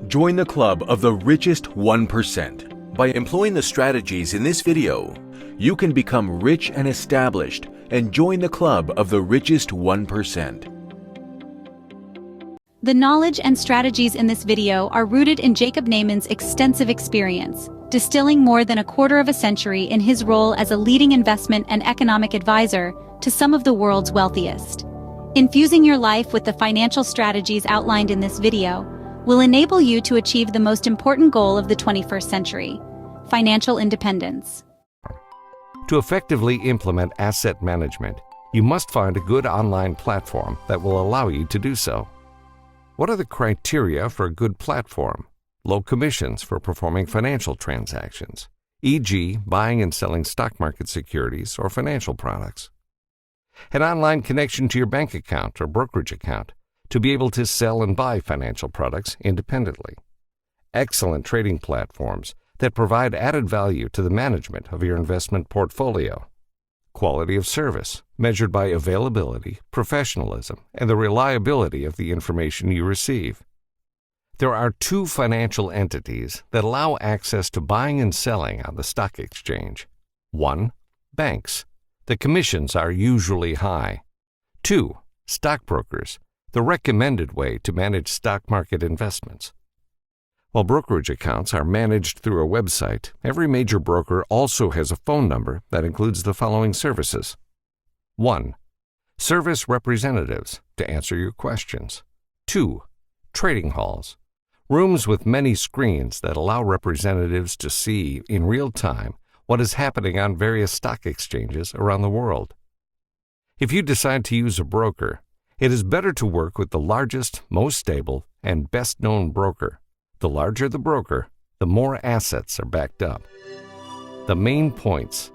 Join the club of the richest 1%. By employing the strategies in this video, you can become rich and established and join the club of the richest 1%. The knowledge and strategies in this video are rooted in Jacob Nayman's extensive experience, distilling more than a quarter of a century in his role as a leading investment and economic advisor to some of the world's wealthiest. Infusing your life with the financial strategies outlined in this video will enable you to achieve the most important goal of the 21st century: financial independence. To effectively implement asset management, you must find a good online platform that will allow you to do so. What are the criteria for a good platform? Low commissions for performing financial transactions, e.g., buying and selling stock market securities or financial products. An online connection to your bank account or brokerage account to be able to sell and buy financial products independently. Excellent trading platforms that provide added value to the management of your investment portfolio. Quality of service, measured by availability, professionalism, and the reliability of the information you receive. There are two financial entities that allow access to buying and selling on the stock exchange. 1. Banks. The commissions are usually high. 2. Stockbrokers, the recommended way to manage stock market investments. While brokerage accounts are managed through a website, every major broker also has a phone number that includes the following services. 1. Service representatives to answer your questions. 2. Trading halls. Rooms with many screens that allow representatives to see in real time what is happening on various stock exchanges around the world. If you decide to use a broker, it is better to work with the largest, most stable, and best-known broker. The larger the broker, the more assets are backed up. The main points.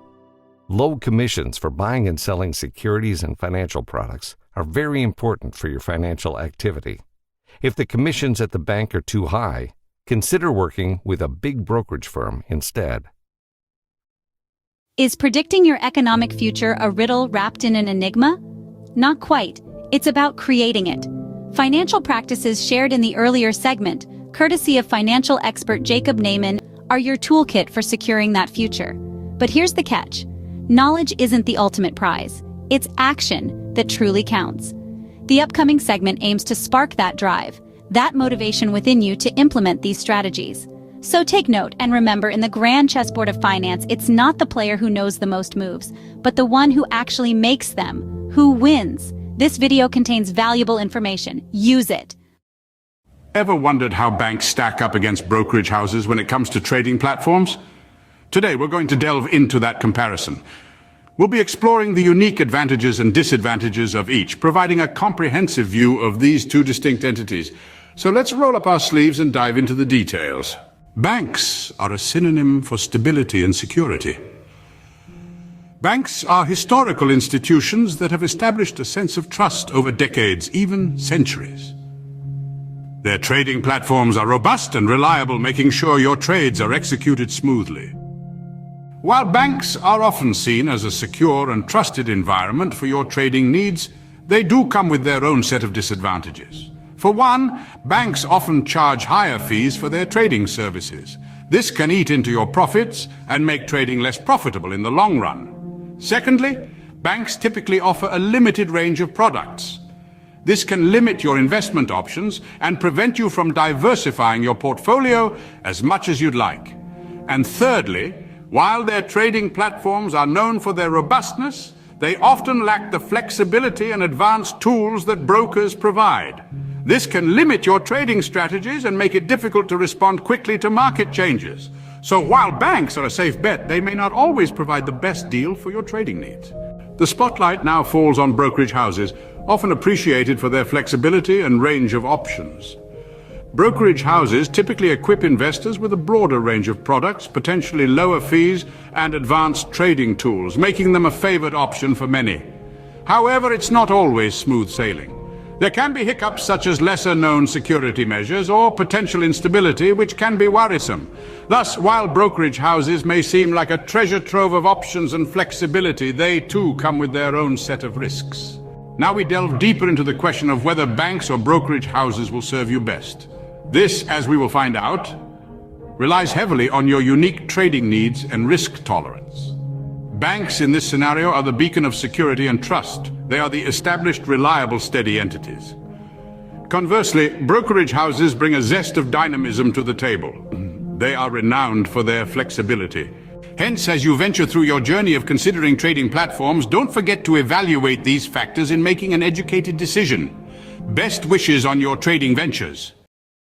Low commissions for buying and selling securities and financial products are very important for your financial activity. If the commissions at the bank are too high, consider working with a big brokerage firm instead. Is predicting your economic future a riddle wrapped in an enigma? Not quite. It's about creating it. Financial practices shared in the earlier segment, courtesy of financial expert Jacob Nayman, are your toolkit for securing that future. But here's the catch. Knowledge isn't the ultimate prize. It's action that truly counts. The upcoming segment aims to spark that drive, that motivation within you to implement these strategies. So take note and remember, in the grand chessboard of finance, it's not the player who knows the most moves, but the one who actually makes them, who wins. This video contains valuable information. Use it. Ever wondered how banks stack up against brokerage houses when it comes to trading platforms? Today we're going to delve into that comparison. We'll be exploring the unique advantages and disadvantages of each, providing a comprehensive view of these two distinct entities. So let's roll up our sleeves and dive into the details. Banks are a synonym for stability and security. Banks are historical institutions that have established a sense of trust over decades, even centuries. Their trading platforms are robust and reliable, making sure your trades are executed smoothly. While banks are often seen as a secure and trusted environment for your trading needs, they do come with their own set of disadvantages. For one, banks often charge higher fees for their trading services. This can eat into your profits and make trading less profitable in the long run. Secondly, banks typically offer a limited range of products. This can limit your investment options and prevent you from diversifying your portfolio as much as you'd like. And thirdly, while their trading platforms are known for their robustness, they often lack the flexibility and advanced tools that brokers provide. This can limit your trading strategies and make it difficult to respond quickly to market changes. So while banks are a safe bet, they may not always provide the best deal for your trading needs. The spotlight now falls on brokerage houses, often appreciated for their flexibility and range of options. Brokerage houses typically equip investors with a broader range of products, potentially lower fees, and advanced trading tools, making them a favored option for many. However, it's not always smooth sailing. There can be hiccups such as lesser-known security measures or potential instability, which can be worrisome. Thus, while brokerage houses may seem like a treasure trove of options and flexibility, they too come with their own set of risks. Now we delve deeper into the question of whether banks or brokerage houses will serve you best. This, as we will find out, relies heavily on your unique trading needs and risk tolerance. Banks in this scenario are the beacon of security and trust. They are the established, reliable, steady entities. Conversely, brokerage houses bring a zest of dynamism to the table. They are renowned for their flexibility. Hence, as you venture through your journey of considering trading platforms, don't forget to evaluate these factors in making an educated decision. Best wishes on your trading ventures.